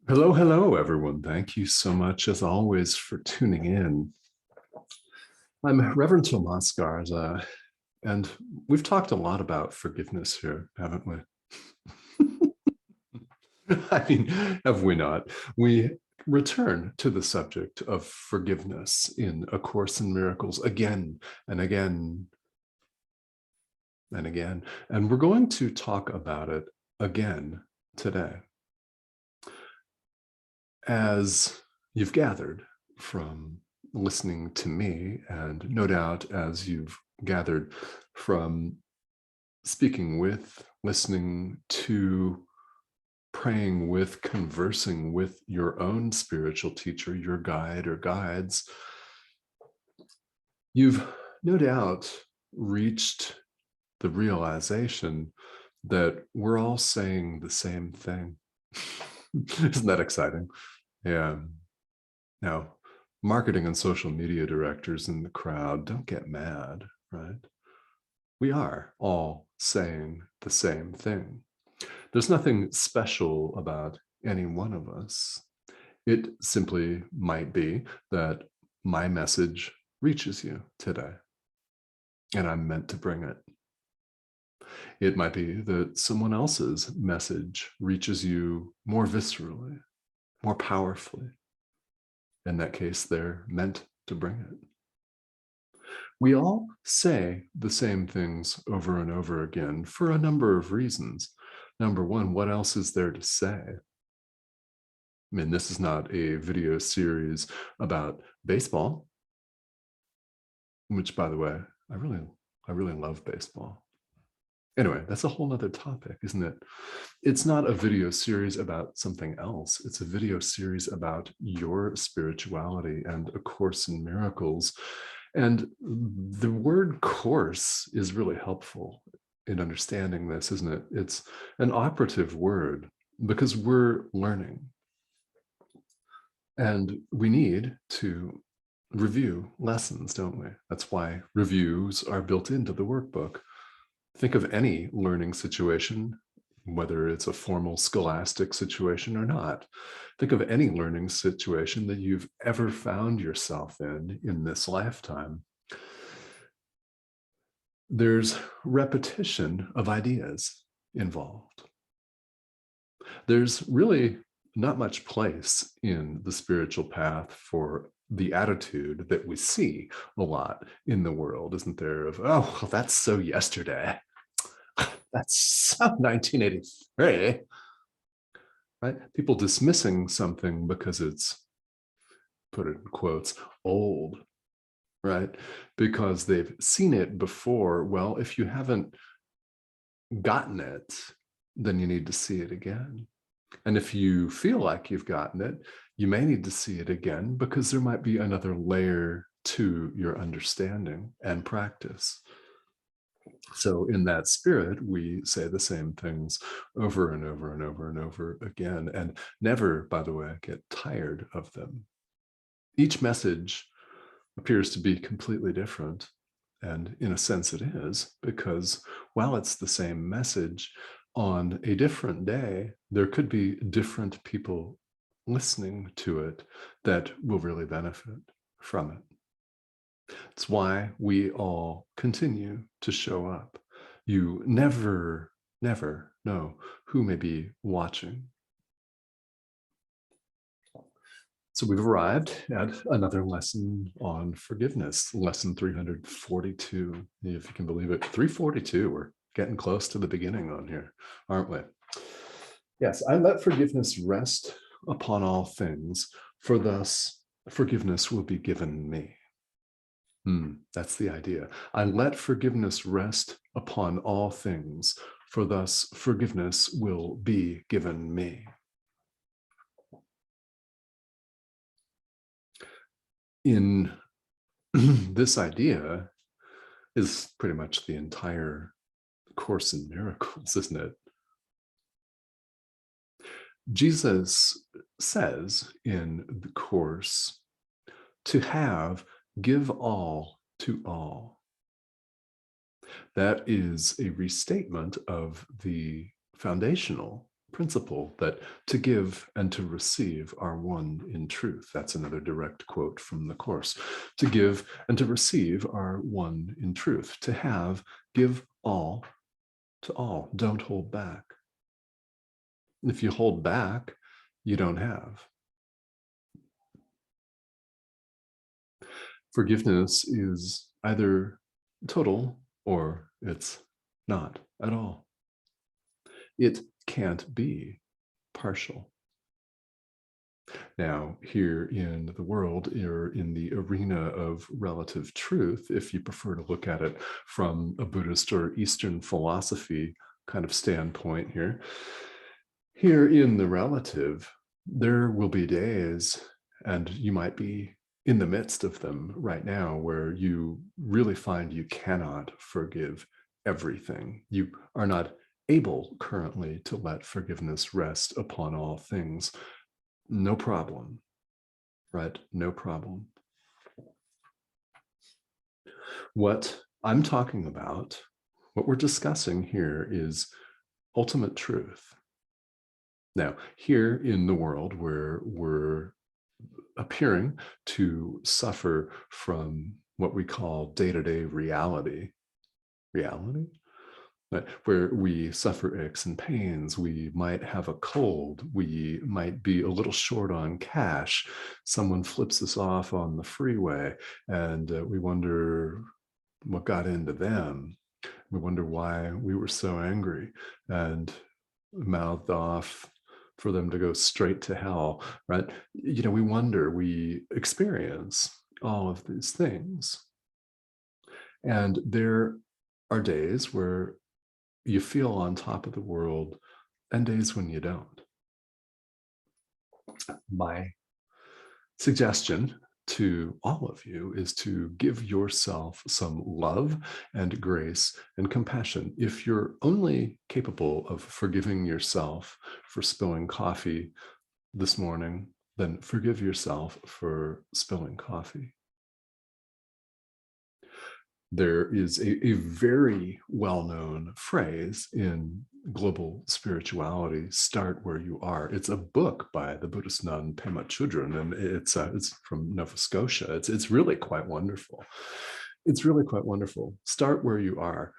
Hello, hello, everyone. Thank you so much, as always, for tuning in. I'm Reverend Tomas Garza, and we've talked a lot about forgiveness here, haven't we? I mean, have we not? We return to the subject of forgiveness in A Course in Miracles again and again and again. And we're going to talk about it again today. As you've gathered from listening to me, and no doubt as you've gathered from speaking with, listening to, praying with, conversing with your own spiritual teacher, your guide or guides, you've no doubt reached the realization that we're all saying the same thing. Isn't that exciting? Yeah. Now, marketing and social media directors in the crowd, don't get mad, right? We are all saying the same thing. There's nothing special about any one of us. It simply might be that my message reaches you today, and I'm meant to bring it. It might be that someone else's message reaches you more viscerally, more powerfully. In that case, they're meant to bring it. We all say the same things over and over again for a number of reasons. Number one, what else is there to say? I mean, this is not a video series about baseball, which, by the way, I really love baseball. Anyway, that's a whole nother topic, isn't it? It's not a video series about something else. It's a video series about your spirituality and A Course in Miracles. And the word course is really helpful in understanding this, isn't it? It's an operative word because we're learning. And we need to review lessons, don't we? That's why reviews are built into the workbook. Think of any learning situation, whether it's a formal scholastic situation or not. Think of any learning situation that you've ever found yourself in this lifetime. There's repetition of ideas involved. There's really not much place in the spiritual path for the attitude that we see a lot in the world, isn't there? Of, oh, well, that's so yesterday. That's so 1983, right? People dismissing something because it's, put it in quotes, old, right? Because they've seen it before. Well, if you haven't gotten it, then you need to see it again. And if you feel like you've gotten it, you may need to see it again because there might be another layer to your understanding and practice. So in that spirit, we say the same things over and over and over and over again, and never, by the way, get tired of them. Each message appears to be completely different. And in a sense it is, because while it's the same message, on a different day, there could be different people listening to it that will really benefit from it. It's why we all continue to show up. You never, never know who may be watching. So we've arrived at another lesson on forgiveness, lesson 342, if you can believe it. 342, we're getting close to the beginning on here, aren't we? Yes, I let forgiveness rest upon all things, for thus forgiveness will be given me. That's the idea. I let forgiveness rest upon all things, for thus forgiveness will be given me. In this idea is pretty much the entire Course in Miracles, isn't it? Jesus says in the Course to have, give all to all. That is a restatement of the foundational principle that to give and to receive are one in truth. That's another direct quote from the Course. To give and to receive are one in truth. To have, give all to all. Don't hold back. If you hold back, you don't have. Forgiveness is either total or it's not at all. It can't be partial. Now, here in the world, or in the arena of relative truth, if you prefer to look at it from a Buddhist or Eastern philosophy kind of standpoint here in the relative, there will be days, and you might be in the midst of them right now, where you really find you cannot forgive everything. You are not able currently to let forgiveness rest upon all things. No problem, right? No problem. What I'm talking about, what we're discussing here, is ultimate truth. Now, here in the world where we're appearing to suffer from what we call day-to-day reality, right? Where we suffer aches and pains, we might have a cold, we might be a little short on cash, someone flips us off on the freeway, and we wonder what got into them. We wonder why we were so angry and mouthed off for them to go straight to hell, right? We wonder, we experience all of these things. And there are days where you feel on top of the world and days when you don't. My suggestion to all of you is to give yourself some love and grace and compassion. If you're only capable of forgiving yourself for spilling coffee this morning, then forgive yourself for spilling coffee. There is a very well-known phrase in global spirituality: start where you are. It's a book by the Buddhist nun Pema Chodron, and it's from Nova Scotia. It's really quite wonderful. It's really quite wonderful. Start where you are.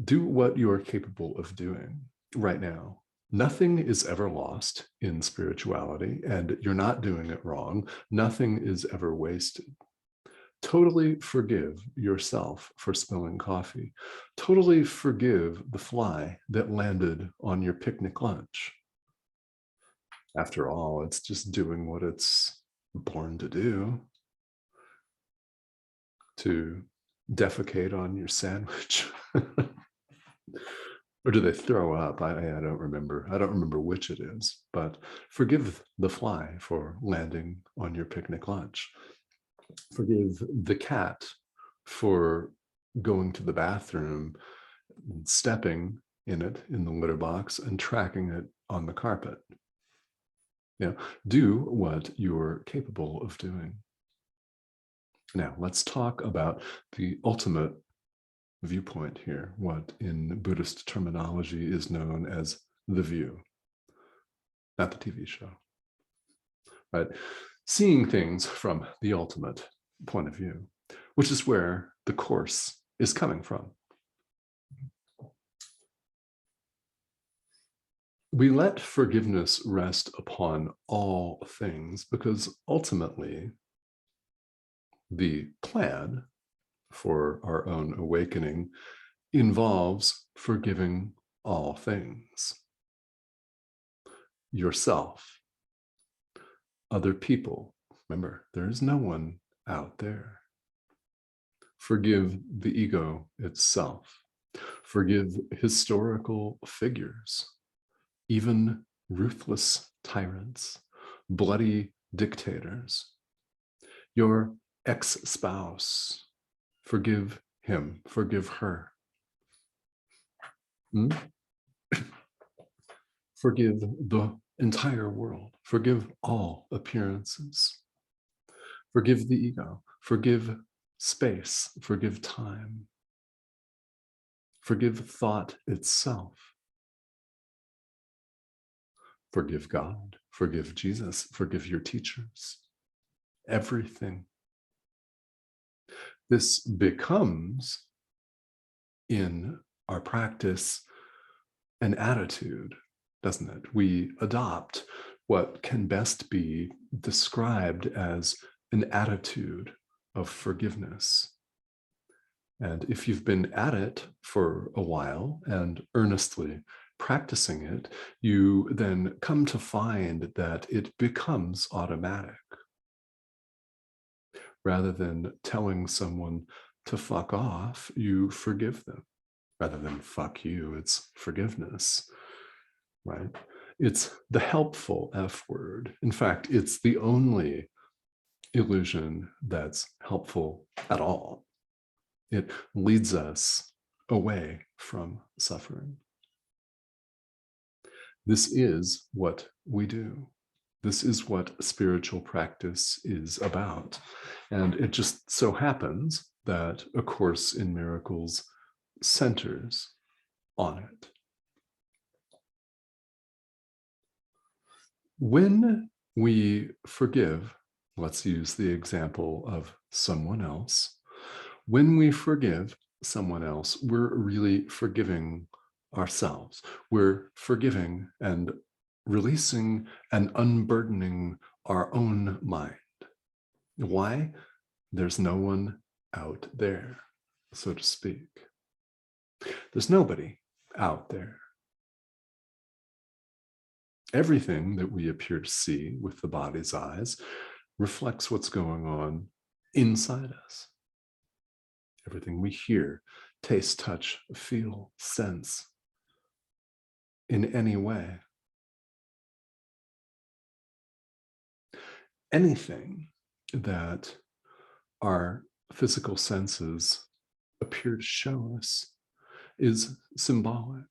Do what you are capable of doing right now. Nothing is ever lost in spirituality, and you're not doing it wrong. Nothing is ever wasted. Totally forgive yourself for spilling coffee. Totally forgive the fly that landed on your picnic lunch. After all, it's just doing what it's born to do, to defecate on your sandwich. Or do they throw up? I don't remember. I don't remember which it is, but forgive the fly for landing on your picnic lunch. Forgive the cat for going to the bathroom, stepping in it in the litter box, and tracking it on the carpet. Do what you're capable of doing. Now, let's talk about the ultimate viewpoint here, what in Buddhist terminology is known as the view, not the TV show, right? Seeing things from the ultimate point of view, which is where the Course is coming from. We let forgiveness rest upon all things because ultimately the plan for our own awakening involves forgiving all things. Yourself, other people. Remember, there is no one out there. Forgive the ego itself. Forgive historical figures, even ruthless tyrants, bloody dictators. Your ex-spouse, forgive him, forgive her. Forgive the entire world. Forgive all appearances. Forgive the ego. Forgive space. Forgive time. Forgive thought itself. Forgive God, forgive Jesus, forgive your teachers, everything. This becomes, in our practice, an attitude, doesn't it? We adopt what can best be described as an attitude of forgiveness. And if you've been at it for a while and earnestly practicing it, you then come to find that it becomes automatic. Rather than telling someone to fuck off, you forgive them. Rather than fuck you, it's forgiveness, right? It's the helpful F word. In fact, it's the only illusion that's helpful at all. It leads us away from suffering. This is what we do. This is what spiritual practice is about. And it just so happens that A Course in Miracles centers on it. When we forgive, let's use the example of someone else. When we forgive someone else, we're really forgiving ourselves. We're forgiving and releasing and unburdening our own mind. Why? There's no one out there, so to speak. There's nobody out there. Everything that we appear to see with the body's eyes reflects what's going on inside us. Everything we hear, taste, touch, feel, sense in any way. Anything that our physical senses appear to show us is symbolic.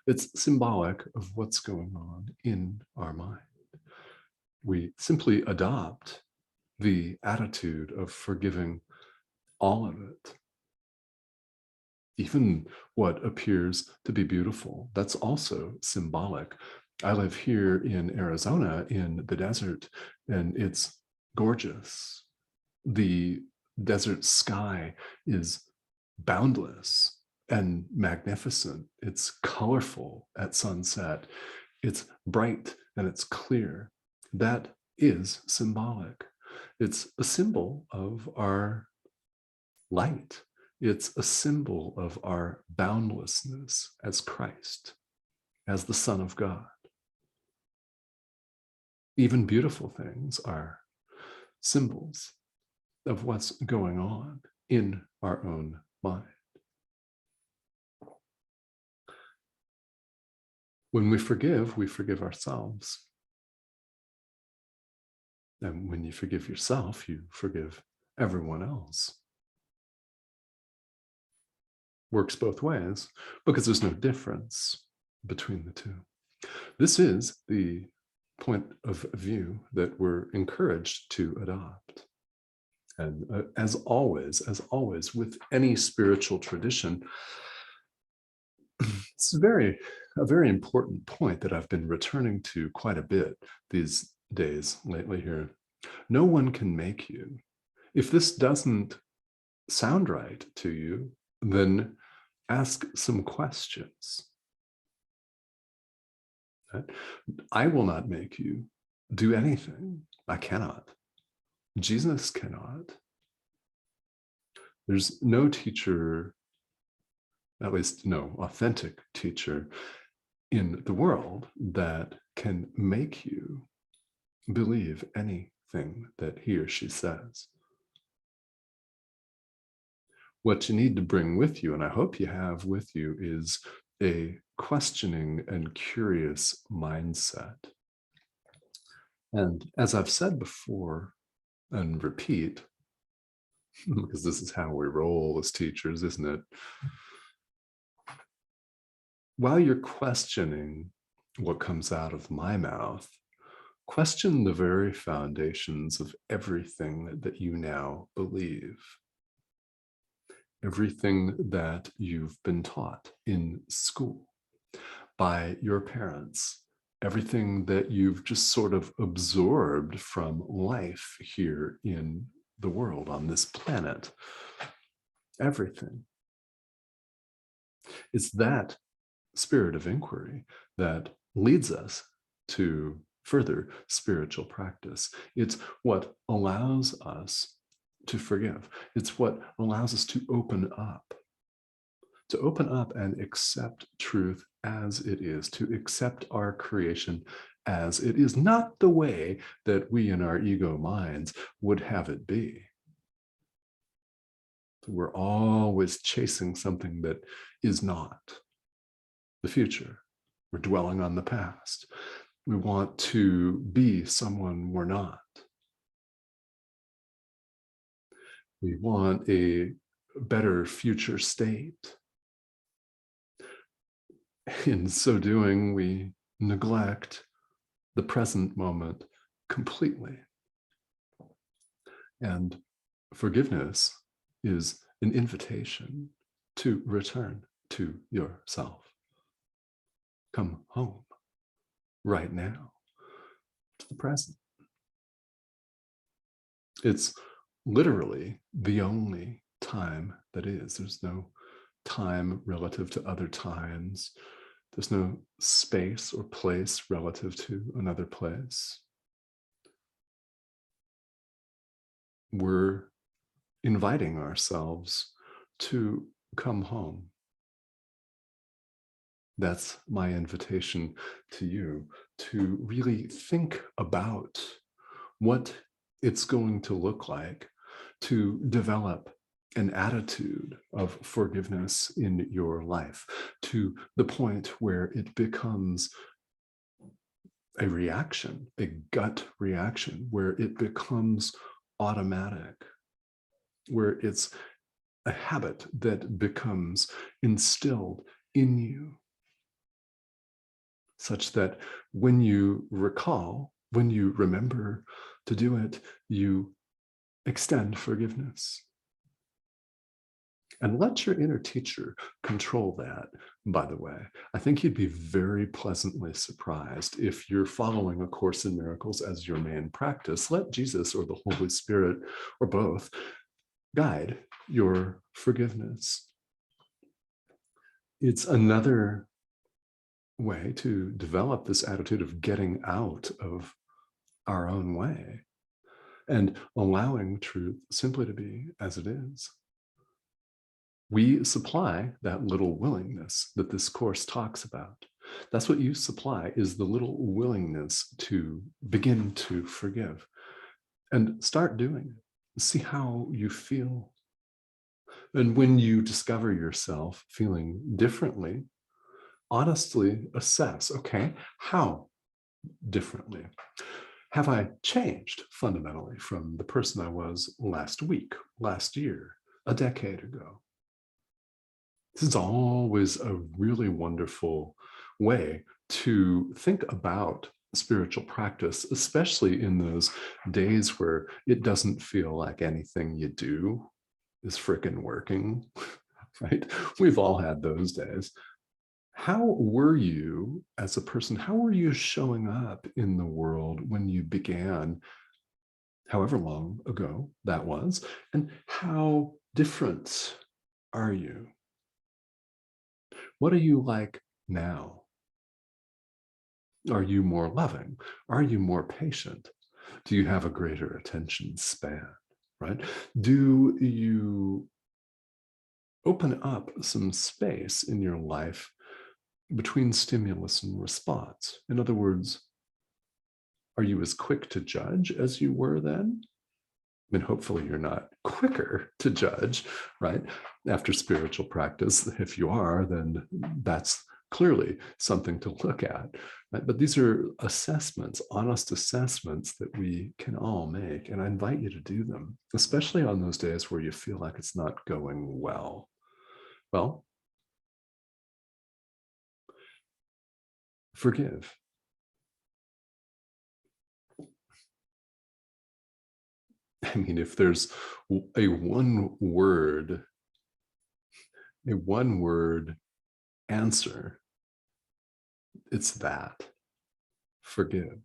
It's symbolic of what's going on in our mind. We simply adopt the attitude of forgiving all of it. Even what appears to be beautiful, that's also symbolic. I live here in Arizona in the desert, and it's gorgeous. The desert sky is boundless and magnificent. It's colorful at sunset. It's bright and it's clear. That is symbolic. It's a symbol of our light. It's a symbol of our boundlessness as Christ, as the Son of God. Even beautiful things are symbols of what's going on in our own mind. When we forgive ourselves. And when you forgive yourself, you forgive everyone else. Works both ways because there's no difference between the two. This is the point of view that we're encouraged to adopt. And as always, with any spiritual tradition, it's a very important point that I've been returning to quite a bit these days lately here. No one can make you. If this doesn't sound right to you, then ask some questions. Right? I will not make you do anything. I cannot. Jesus cannot. There's no teacher, at least no authentic teacher in the world that can make you believe anything that he or she says. What you need to bring with you, and I hope you have with you, is a questioning and curious mindset. And as I've said before and repeat, because this is how we roll as teachers, isn't it? While you're questioning what comes out of my mouth, question the very foundations of everything that you now believe. Everything that you've been taught in school by your parents everything that you've just sort of absorbed from life here in the world, on this planet. Everything. It's that spirit of inquiry that leads us to further spiritual practice. It's what allows us to forgive. It's what allows us to open up and accept truth as it is, to accept our creation as it is, not the way that we in our ego minds would have it be. We're always chasing something that is not the future. We're dwelling on the past. We want to be someone we're not. We want a better future state. In so doing, we neglect the present moment completely. And forgiveness is an invitation to return to yourself. Come home right now to the present. It's literally the only time that is. There's no time relative to other times. There's no space or place relative to another place. We're inviting ourselves to come home. That's my invitation to you, to really think about what it's going to look like to develop an attitude of forgiveness in your life, to the point where it becomes a reaction, a gut reaction, where it becomes automatic, where it's a habit that becomes instilled in you, such that when you recall, when you remember to do it, you extend forgiveness. And let your inner teacher control that, by the way. I think you'd be very pleasantly surprised if you're following A Course in Miracles as your main practice. Let Jesus or the Holy Spirit, or both, guide your forgiveness. It's another way to develop this attitude of getting out of our own way and allowing truth simply to be as it is. We supply that little willingness that this course talks about. That's what you supply, is the little willingness to begin to forgive. And start doing it. See how you feel. And when you discover yourself feeling differently, honestly assess, okay, how differently? Have I changed fundamentally from the person I was last week, last year, a decade ago? This is always a really wonderful way to think about spiritual practice, especially in those days where it doesn't feel like anything you do is frickin' working, right? We've all had those days. How were you as a person? How were you showing up in the world when you began, however long ago that was? And how different are you? What are you like now? Are you more loving? Are you more patient? Do you have a greater attention span, right? Do you open up some space in your life between stimulus and response? In other words, are you as quick to judge as you were then? And hopefully you're not quicker to judge, right? After spiritual practice. If you are, then that's clearly something to look at. Right? But these are assessments, honest assessments that we can all make. And I invite you to do them, especially on those days where you feel like it's not going well. Well, forgive. I mean, if there's a one word answer, it's that. forgive.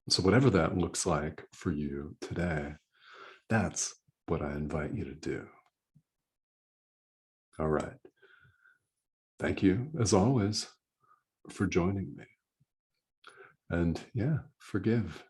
So, whatever that looks like for you today, that's what I invite you to do. All right. Thank you, as always, for joining me. And yeah, forgive.